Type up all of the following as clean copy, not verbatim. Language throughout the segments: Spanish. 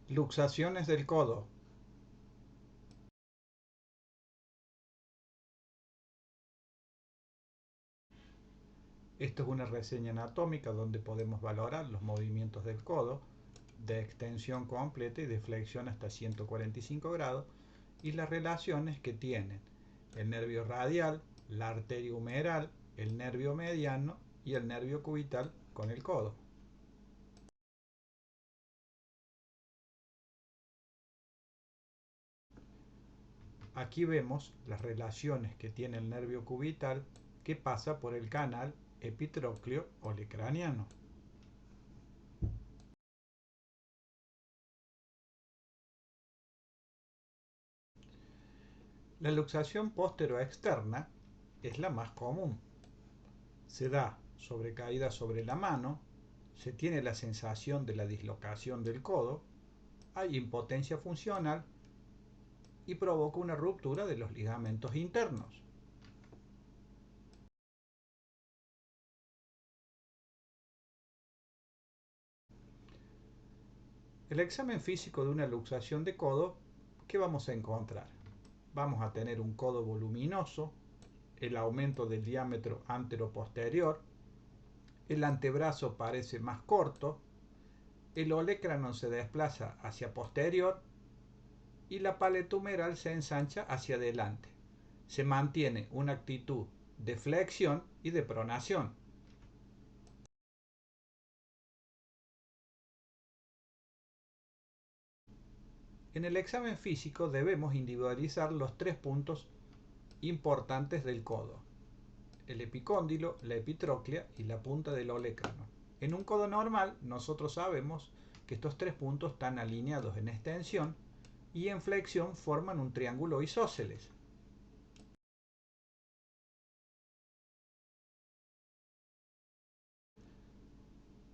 Luxaciones del codo. Esto es una reseña anatómica donde podemos valorar los movimientos del codo de extensión completa y de flexión hasta 145 grados y las relaciones que tienen el nervio radial, la arteria humeral, el nervio mediano y el nervio cubital con el codo. Aquí vemos las relaciones que tiene el nervio cubital que pasa por el canal epitrócleo olecraniano. La luxación póstero-externa es la más común. Se da sobre caída sobre la mano, se tiene la sensación de la dislocación del codo, hay impotencia funcional y provoca una ruptura de los ligamentos internos. El examen físico de una luxación de codo, ¿qué vamos a encontrar? Vamos a tener un codo voluminoso, el aumento del diámetro antero-posterior, el antebrazo parece más corto, el olecrano se desplaza hacia posterior y la paleta humeral se ensancha hacia adelante. Se mantiene una actitud de flexión y de pronación. En el examen físico debemos individualizar los tres puntos importantes del codo: el epicóndilo, la epitróclea y la punta del olecrano. En un codo normal, nosotros sabemos que estos tres puntos están alineados en extensión y en flexión forman un triángulo isósceles.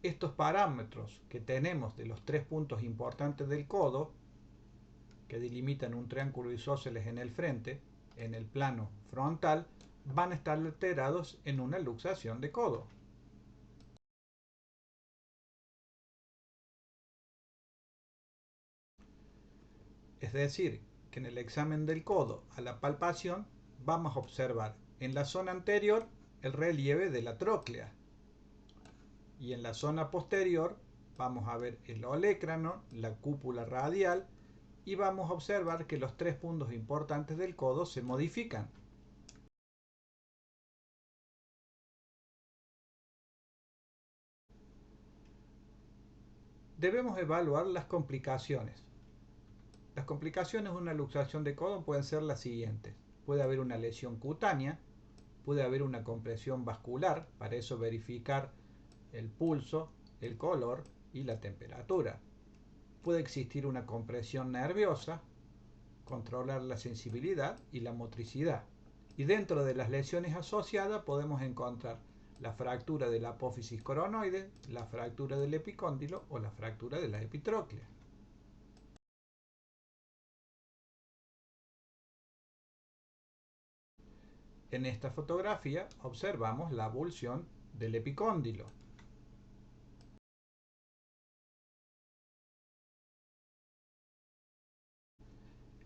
Estos parámetros que tenemos de los tres puntos importantes del codo, que delimitan un triángulo isósceles en el frente, en el plano frontal, van a estar alterados en una luxación de codo. Es decir, que en el examen del codo a la palpación vamos a observar en la zona anterior el relieve de la tróclea y en la zona posterior vamos a ver el olecrano, la cúpula radial y vamos a observar que los tres puntos importantes del codo se modifican. Debemos evaluar las complicaciones. Las complicaciones de una luxación de codo pueden ser las siguientes. Puede haber una lesión cutánea, puede haber una compresión vascular, para eso verificar el pulso, el color y la temperatura. Puede existir una compresión nerviosa, controlar la sensibilidad y la motricidad. Y dentro de las lesiones asociadas podemos encontrar la fractura de la apófisis coronoide, la fractura del epicóndilo o la fractura de la epitróclea. En esta fotografía observamos la avulsión del epicóndilo.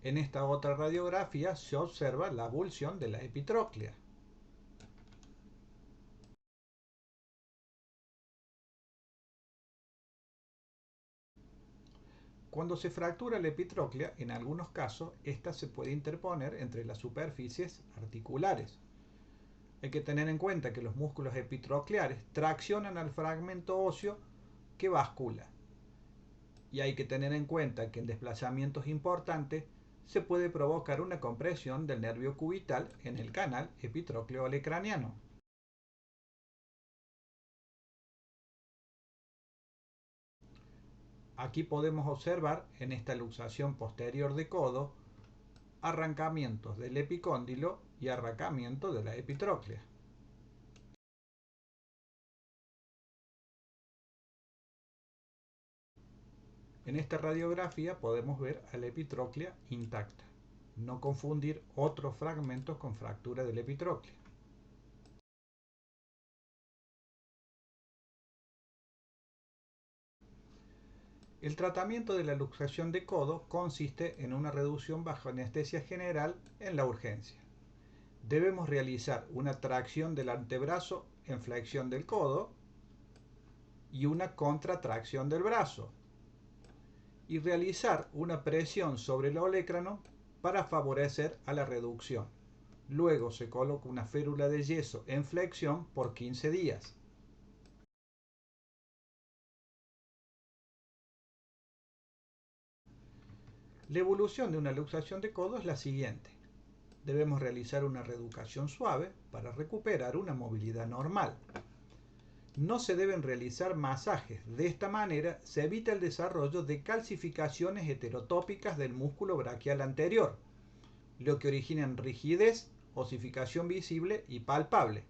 En esta otra radiografía se observa la avulsión de la epitróclea. Cuando se fractura la epitróclea, en algunos casos, esta se puede interponer entre las superficies articulares. Hay que tener en cuenta que los músculos epitrocleares traccionan al fragmento óseo que bascula. Y hay que tener en cuenta que en desplazamientos importantes se puede provocar una compresión del nervio cubital en el canal epitrócleo-olecraniano. Aquí podemos observar en esta luxación posterior de codo arrancamientos del epicóndilo y arrancamiento de la epitróclea. En esta radiografía podemos ver a la epitróclea intacta. No confundir otros fragmentos con fractura de la epitróclea. El tratamiento de la luxación de codo consiste en una reducción bajo anestesia general en la urgencia. Debemos realizar una tracción del antebrazo en flexión del codo y una contratracción del brazo, y realizar una presión sobre el olecrano para favorecer a la reducción. Luego se coloca una férula de yeso en flexión por 15 días. La evolución de una luxación de codo es la siguiente. Debemos realizar una reeducación suave para recuperar una movilidad normal. No se deben realizar masajes. De esta manera se evita el desarrollo de calcificaciones heterotópicas del músculo braquial anterior, lo que origina rigidez, osificación visible y palpable.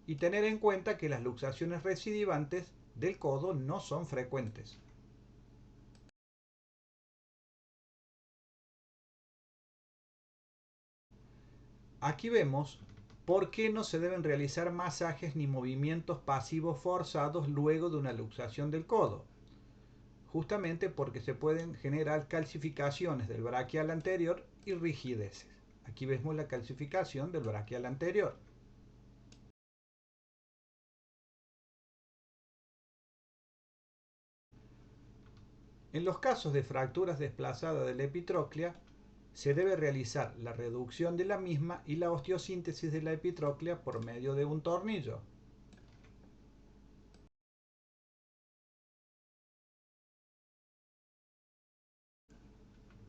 Y tener en cuenta que las luxaciones recidivantes del codo no son frecuentes. Aquí vemos por qué no se deben realizar masajes ni movimientos pasivos forzados luego de una luxación del codo. Justamente porque se pueden generar calcificaciones del braquial anterior y rigideces. Aquí vemos la calcificación del braquial anterior. En los casos de fracturas desplazadas de la epitróclea, se debe realizar la reducción de la misma y la osteosíntesis de la epitróclea por medio de un tornillo.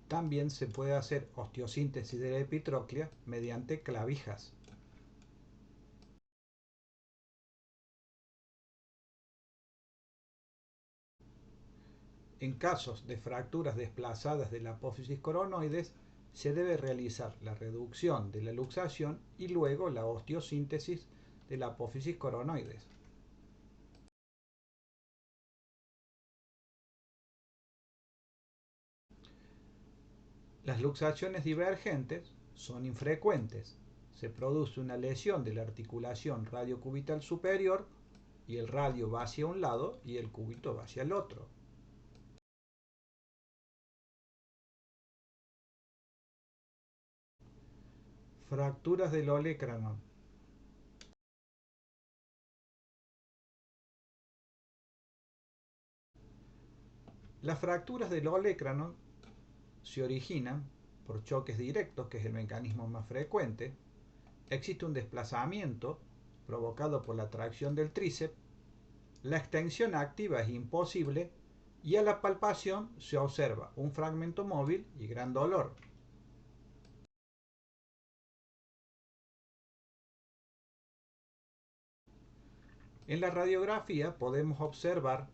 También se puede hacer osteosíntesis de la epitróclea mediante clavijas. En casos de fracturas desplazadas de la apófisis coronoides, se debe realizar la reducción de la luxación y luego la osteosíntesis de la apófisis coronoides. Las luxaciones divergentes son infrecuentes. Se produce una lesión de la articulación radiocubital superior y el radio va hacia un lado y el cúbito va hacia el otro. Fracturas del olecranon. Las fracturas del olecranon se originan por choques directos, que es el mecanismo más frecuente. Existe un desplazamiento provocado por la tracción del tríceps. La extensión activa es imposible y a la palpación se observa un fragmento móvil y gran dolor. En la radiografía podemos observar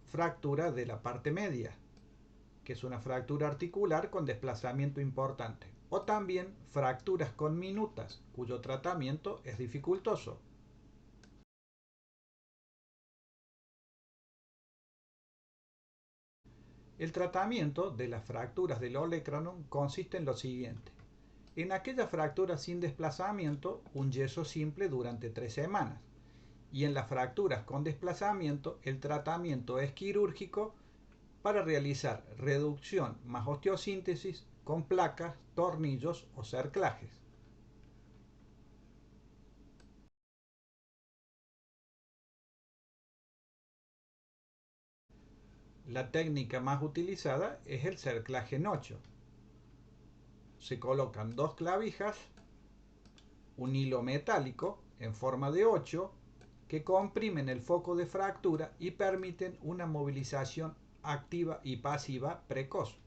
fractura de la parte media, que es una fractura articular con desplazamiento importante, o también fracturas con minutas, cuyo tratamiento es dificultoso. El tratamiento de las fracturas del olecranon consiste en lo siguiente. En aquellas fracturas sin desplazamiento, un yeso simple durante 3 semanas. Y en las fracturas con desplazamiento, el tratamiento es quirúrgico para realizar reducción más osteosíntesis con placas, tornillos o cerclajes. La técnica más utilizada es el cerclaje en 8. Se colocan dos clavijas, un hilo metálico en forma de 8 que comprimen el foco de fractura y permiten una movilización activa y pasiva precoz.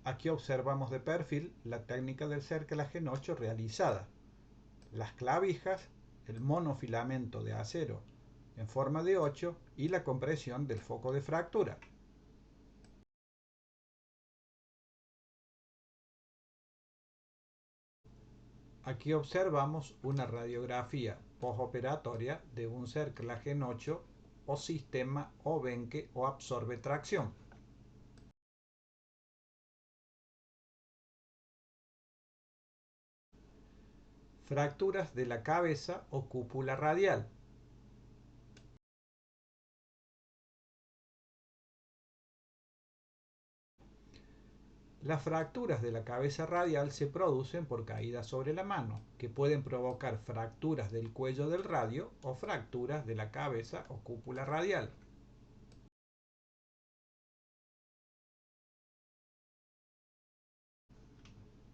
Aquí observamos de perfil la técnica del cerclaje en 8 realizada. Las clavijas, el monofilamento de acero en forma de 8 y la compresión del foco de fractura. Aquí observamos una radiografía postoperatoria de un cerclaje en 8 o sistema Obenque o absorbe tracción. Fracturas de la cabeza o cúpula radial. Las fracturas de la cabeza radial se producen por caídas sobre la mano, que pueden provocar fracturas del cuello del radio o fracturas de la cabeza o cúpula radial.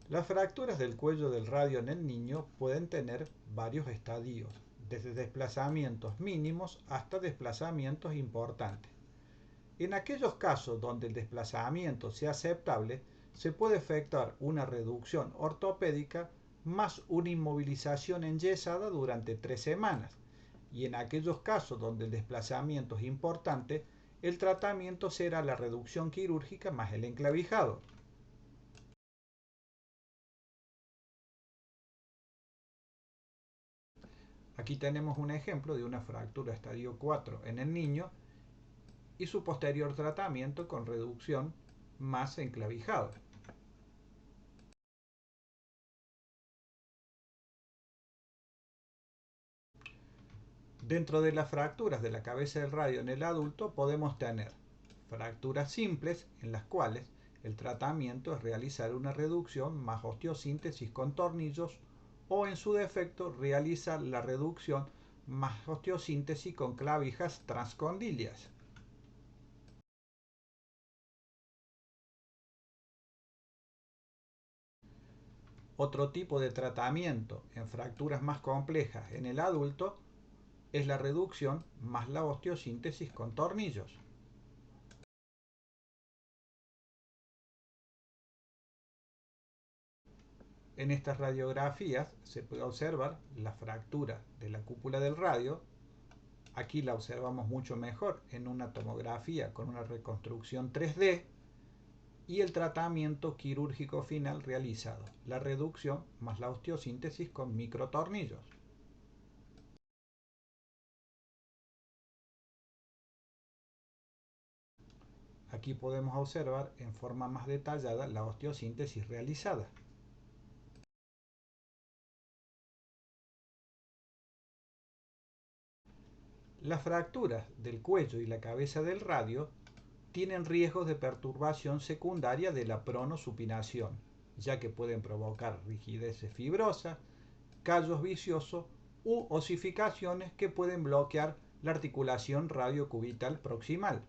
Las fracturas del cuello del radio en el niño pueden tener varios estadios, desde desplazamientos mínimos hasta desplazamientos importantes. En aquellos casos donde el desplazamiento sea aceptable, se puede efectuar una reducción ortopédica más una inmovilización enyesada durante 3 semanas. Y en aquellos casos donde el desplazamiento es importante, el tratamiento será la reducción quirúrgica más el enclavijado. Aquí tenemos un ejemplo de una fractura estadio 4 en el niño y su posterior tratamiento con reducción más enclavijado. Dentro de las fracturas de la cabeza del radio en el adulto podemos tener fracturas simples en las cuales el tratamiento es realizar una reducción más osteosíntesis con tornillos o en su defecto realizar la reducción más osteosíntesis con clavijas transcondilias. Otro tipo de tratamiento en fracturas más complejas en el adulto es la reducción más la osteosíntesis con tornillos. En estas radiografías se puede observar la fractura de la cúpula del radio. Aquí la observamos mucho mejor en una tomografía con una reconstrucción 3D y el tratamiento quirúrgico final realizado, la reducción más la osteosíntesis con microtornillos. Aquí podemos observar en forma más detallada la osteosíntesis realizada. Las fracturas del cuello y la cabeza del radio tienen riesgos de perturbación secundaria de la pronosupinación, ya que pueden provocar rigidez fibrosa, callos viciosos u osificaciones que pueden bloquear la articulación radiocubital proximal.